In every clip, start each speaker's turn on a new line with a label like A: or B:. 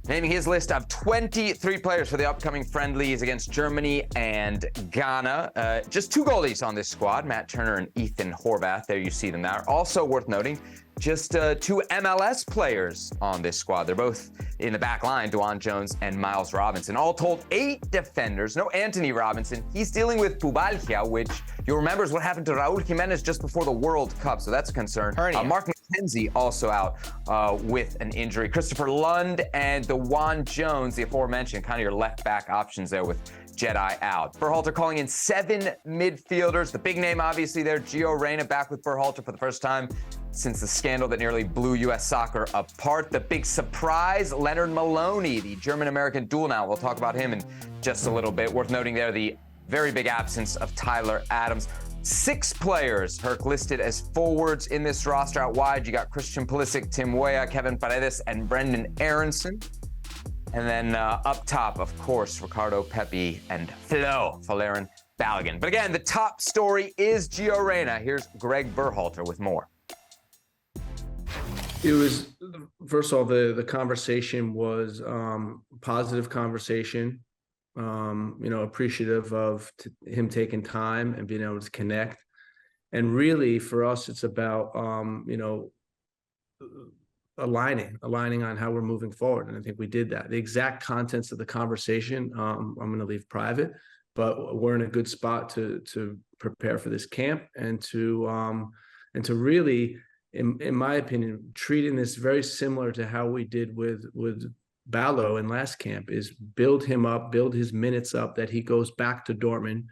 A: naming his list of 23 players for the upcoming friendlies against Germany and Ghana. Just 2 goalies on this squad, Matt Turner and Ethan Horvath. There you see them there. Also worth noting, just 2 MLS players on this squad. They're both in the back line, Dwan Jones and Miles Robinson. All told, 8 defenders. No Anthony Robinson. He's dealing with pubalgia, which you'll remember is what happened to Raul Jimenez just before the World Cup, so that's a concern. Mark McKenzie also out with an injury. Christopher Lund and Dwan Jones, the aforementioned, kind of your left back options there with Jedi out. Berhalter calling in 7 midfielders. The big name, obviously, there, Gio Reyna back with Berhalter for the first time since the scandal that nearly blew U.S. soccer apart. The big surprise, Lennard Maloney, the German-American dual now. We'll talk about him in just a little bit. Worth noting there, the very big absence of Tyler Adams. 6 players, Herc, listed as forwards in this roster. Out wide, you got Christian Pulisic, Tim Weah, Kevin Paredes, and Brendan Aronson. And then up top, of course, Ricardo Pepi and Valerian Balogun. But again, the top story is Gio Reyna. Here's Gregg Berhalter with more.
B: It was, first of all, the conversation was positive conversation. Appreciative of him taking time and being able to connect. And really, for us, it's about, aligning on how we're moving forward. And I think we did that. The exact contents of the conversation, I'm going to leave private, but we're in a good spot to prepare for this camp and to really, in my opinion, treating this very similar to how we did with Ballo in last camp, is build him up, build his minutes up, that he goes back to Dortmund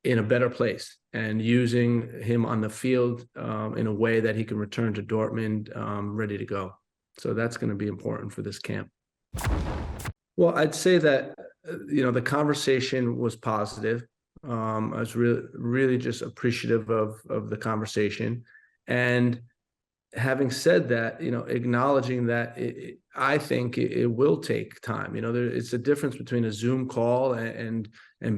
B: in a better place, and using him on the field in a way that he can return to Dortmund ready to go. So that's going to be important for this camp. Well, I'd say that, the conversation was positive. I was really just appreciative of the conversation. And having said that, acknowledging that I think it will take time. It's a difference between a Zoom call and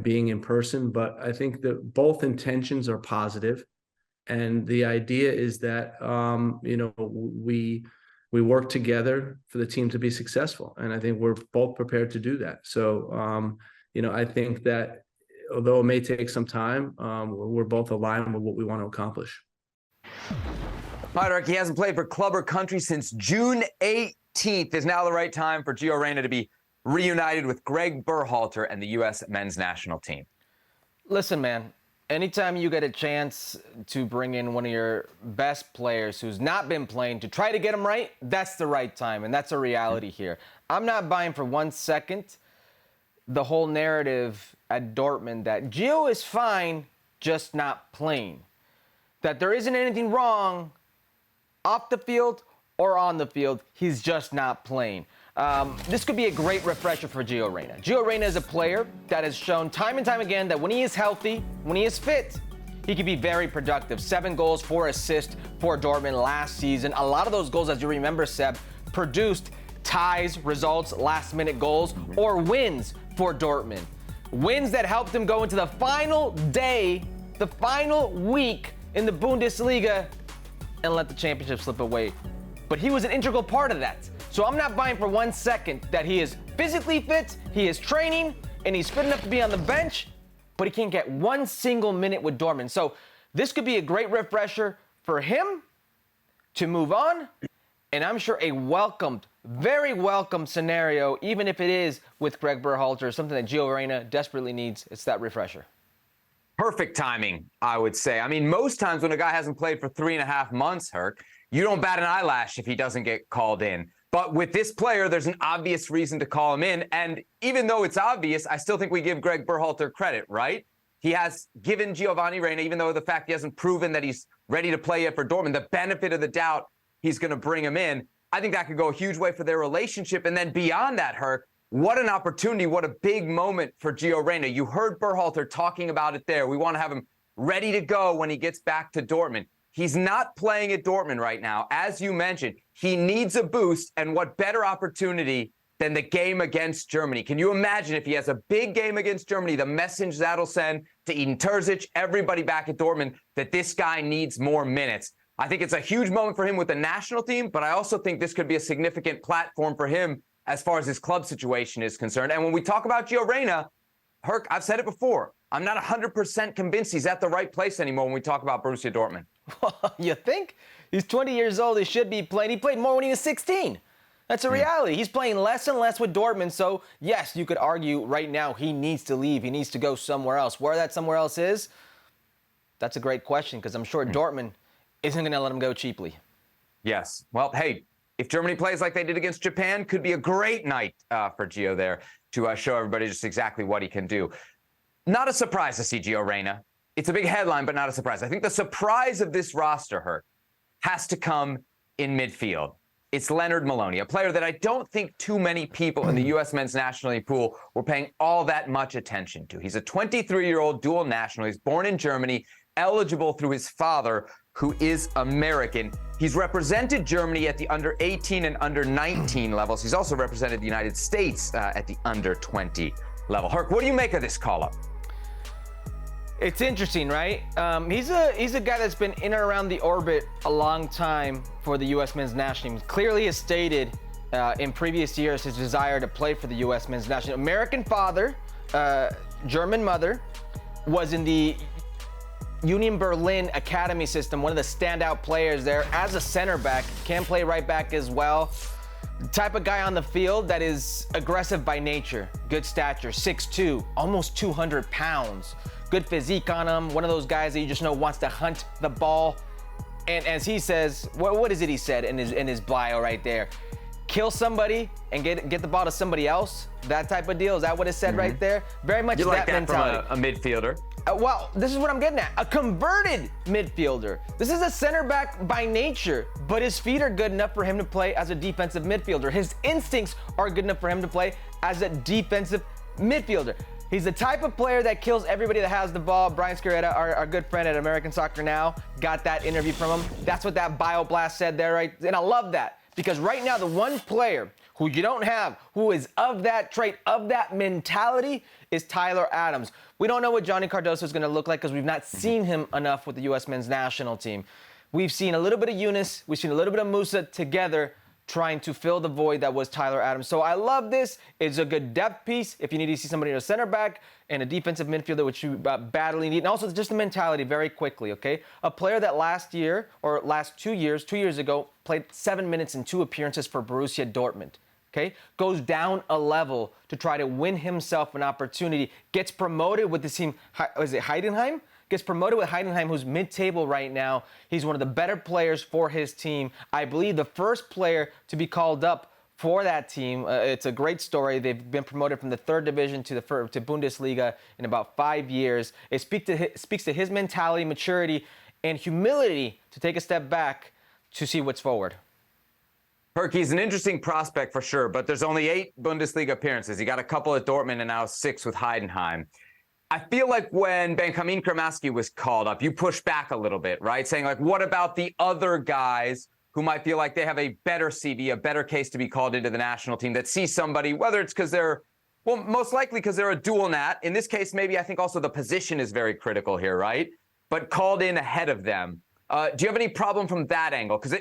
B: being in person, but I think that both intentions are positive. And the idea is that, we work together for the team to be successful. And I think we're both prepared to do that. So, I think that although it may take some time, we're both aligned with what we want to accomplish.
A: Mark, he hasn't played for club or country since June 18th. Is now the right time for Gio Reyna to be reunited with Gregg Berhalter and the U.S. men's national team?
C: Listen, man, anytime you get a chance to bring in one of your best players who's not been playing to try to get him right, that's the right time, and that's a reality here. I'm not buying for 1 second the whole narrative at Dortmund that Gio is fine, just not playing. That there isn't anything wrong off the field or on the field, he's just not playing. This could be a great refresher for Gio Reyna. Gio Reyna is a player that has shown time and time again that when he is healthy, when he is fit, he can be very productive. 7 goals, 4 assists for Dortmund last season. A lot of those goals, as you remember, Seb, produced ties, results, last-minute goals, or wins for Dortmund. Wins that helped him go into the final day, the final week in the Bundesliga, and let the championship slip away. But he was an integral part of that. So I'm not buying for 1 second that he is physically fit, he is training, and he's fit enough to be on the bench, but he can't get 1 single minute with Dortmund. So this could be a great refresher for him to move on, and I'm sure a welcomed, very welcome scenario, even if it is with Gregg Berhalter, something that Gio Reyna desperately needs. It's that refresher.
A: Perfect timing, I would say. I mean, most times when a guy hasn't played for 3.5 months, Herc, you don't bat an eyelash if he doesn't get called in. But with this player, there's an obvious reason to call him in. And even though it's obvious, I still think we give Gregg Berhalter credit, right? He has given Giovanni Reyna, even though the fact he hasn't proven that he's ready to play yet for Dortmund, the benefit of the doubt he's going to bring him in. I think that could go a huge way for their relationship. And then beyond that, Herc, what an opportunity, what a big moment for Gio Reyna. You heard Berhalter talking about it there. We want to have him ready to go when he gets back to Dortmund. He's not playing at Dortmund right now. As you mentioned, he needs a boost, and what better opportunity than the game against Germany? Can you imagine if he has a big game against Germany, the message that'll send to Eden Terzic, everybody back at Dortmund, that this guy needs more minutes? I think it's a huge moment for him with the national team, but I also think this could be a significant platform for him as far as his club situation is concerned. And when we talk about Gio Reyna, Herc, I've said it before, I'm not 100% convinced he's at the right place anymore when we talk about Borussia Dortmund.
C: You think? He's 20 years old. He should be playing. He played more when he was 16. That's a reality. He's playing less and less with Dortmund. So, yes, you could argue right now he needs to leave. He needs to go somewhere else. Where that somewhere else is, that's a great question because I'm sure Dortmund isn't going to let him go cheaply.
A: Yes. Well, hey, if Germany plays like they did against Japan, could be a great night for Gio there to show everybody just exactly what he can do. Not a surprise to see Gio Reyna. It's a big headline, but not a surprise. I think the surprise of this roster, Herc, has to come in midfield. It's Lennard Maloney, a player that I don't think too many people in the U.S. men's national team pool were paying all that much attention to. He's a 23-year-old dual national. He's born in Germany, eligible through his father, who is American. He's represented Germany at the under 18 and under 19 levels. He's also represented the United States at the under 20 level. Herc, what do you make of this call-up?
C: It's interesting, right? He's a guy that's been in and around the orbit a long time for the U.S. men's national team. Clearly has stated in previous years his desire to play for the U.S. men's national team. American father, German mother, was in the Union Berlin academy system, one of the standout players there as a center back, can play right back as well. The type of guy on the field that is aggressive by nature, good stature, 6'2", almost 200 pounds. Good physique on him, one of those guys that you just know wants to hunt the ball. And as he says, what is it he said in his bio right there? Kill somebody and get the ball to somebody else? That type of deal? Is that what it said right there? Very much
A: You like
C: that
A: that
C: mentality.
A: from a midfielder?
C: Well, this is what I'm getting at. A converted midfielder. This is a center back by nature, but his feet are good enough for him to play as a defensive midfielder. His instincts are good enough for him to play as a defensive midfielder. He's the type of player that kills everybody that has the ball. Brian Scarietta, our good friend at American Soccer Now, got that interview from him. That's what that bio blast said there, right? And I love that because right now the one player who you don't have, who is of that trait, of that mentality, is Tyler Adams. We don't know what Johnny Cardoso is going to look like because we've not seen him enough with the U.S. men's national team. We've seen a little bit of Yunus, we've seen a little bit of Musa together trying to fill the void that was Tyler Adams. So I love this. It's a good depth piece if you need to see somebody in a center back and a defensive midfielder, which you badly need. And also just the mentality very quickly, okay? A player that last 2 years ago, played 7 minutes in 2 appearances for Borussia Dortmund, okay? Goes down a level to try to win himself an opportunity, gets promoted with the team, is it Heidenheim? Gets promoted with Heidenheim, who's mid-table right now. He's one of the better players for his team. I believe the first player to be called up for that team. It's a great story. They've been promoted from the 3rd division to Bundesliga in about 5 years. It speaks to his mentality, maturity, and humility to take a step back to see what's forward.
A: Herc, he's an interesting prospect for sure, but there's only 8 Bundesliga appearances. He got a couple at Dortmund and now 6 with Heidenheim. I feel like when Benjamin Kramaski was called up, you pushed back a little bit, right? Saying, like, what about the other guys who might feel like they have a better CV, a better case to be called into the national team that see somebody, whether it's because they're, well, most likely because they're a dual nat. In this case, maybe I think also the position is very critical here, right? But called in ahead of them. Do you have any problem from that angle? Because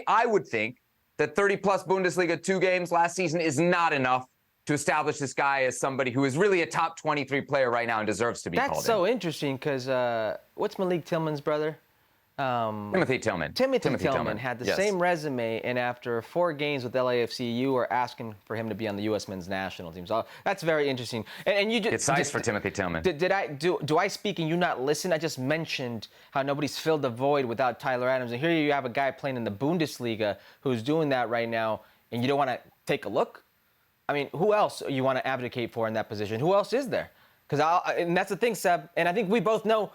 A: I would think that 30-plus Bundesliga 2 games last season is not enough to establish this guy as somebody who is really a top 23 player right now and deserves to be called in.
C: That's so interesting because what's Malik Tillman's brother?
A: Timothy Tillman.
C: Timothy Tillman had the same resume, and after 4 games with LAFC, you are asking for him to be on the U.S. men's national team. So that's very interesting. And you just,
A: it's nice for Timothy Tillman.
C: Do I speak and you not listen? I just mentioned how nobody's filled the void without Tyler Adams, and here you have a guy playing in the Bundesliga who's doing that right now, and you don't want to take a look. I mean, who else you want to advocate for in that position? Who else is there? And that's the thing, Seb, and I think we both know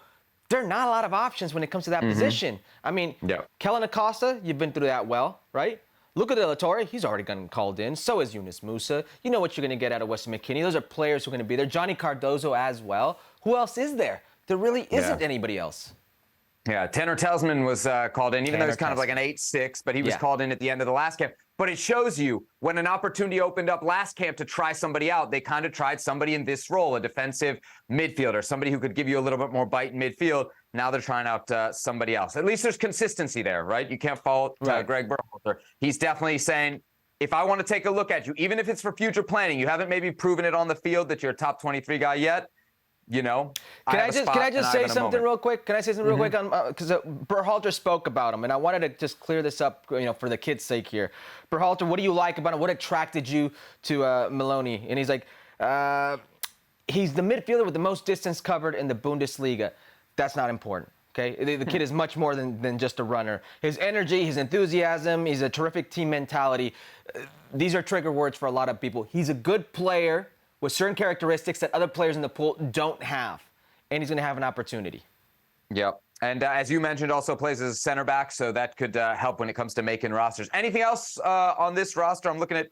C: there are not a lot of options when it comes to that position. I mean, Kellen Acosta, you've been through that well, right? Luca De La Torre, he's already gotten called in. So is Yunus Musa. You know what you're going to get out of Weston McKennie. Those are players who are going to be there. Johnny Cardoso as well. Who else is there? There really isn't anybody else.
A: Yeah, Tanner Telsman was called in, even though he's kind of like an 8-6, but he was called in at the end of the last camp. But it shows you when an opportunity opened up last camp to try somebody out, they kind of tried somebody in this role, a defensive midfielder, somebody who could give you a little bit more bite in midfield. Now they're trying out somebody else. At least there's consistency there, right? You can't fault Gregg Berhalter. He's definitely saying, if I want to take a look at you, even if it's for future planning, you haven't maybe proven it on the field that you're a top 23 guy yet. You know,
C: can I just say something real quick? Can I say something real quick on because Berhalter spoke about him, and I wanted to just clear this up, for the kids' sake here. Berhalter, what do you like about him? What attracted you to Maloney? And he's like, he's the midfielder with the most distance covered in the Bundesliga. That's not important. Okay, the kid is much more than just a runner. His energy, his enthusiasm, he's a terrific team mentality. These are trigger words for a lot of people. He's a good player with certain characteristics that other players in the pool don't have, and he's going to have an opportunity.
A: Yep. And as you mentioned, also plays as a center back, so that could help when it comes to making rosters. Anything else on this roster? I'm looking at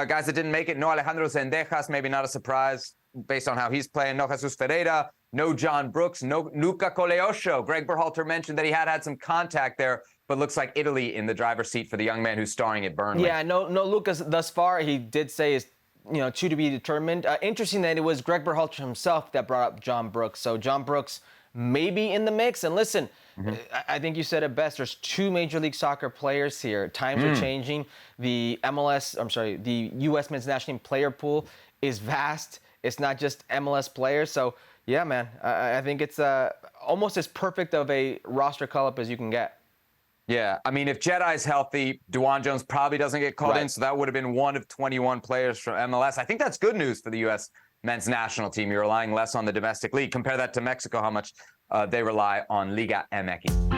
A: guys that didn't make it. No Alejandro Zendejas, maybe not a surprise based on how he's playing. No Jesus Ferreira, no John Brooks, no Luca Coleosho. Gregg Berhalter mentioned that he had some contact there, but looks like Italy in the driver's seat for the young man who's starring at Burnley.
C: Yeah, no Lucas thus far. He did say is to be determined. Interesting that it was Gregg Berhalter himself that brought up John Brooks. So John Brooks may be in the mix. And listen, I think you said it best. There's two Major League Soccer players here. Times are changing. The U.S. men's national team player pool is vast. It's not just MLS players. So, yeah, man, I think it's almost as perfect of a roster call-up as you can get.
A: Yeah, I mean, if Jedi's healthy, DeJuan Jones probably doesn't get called in, so that would have been one of 21 players from MLS. I think that's good news for the U.S. men's national team. You're relying less on the domestic league. Compare that to Mexico, how much they rely on Liga MX.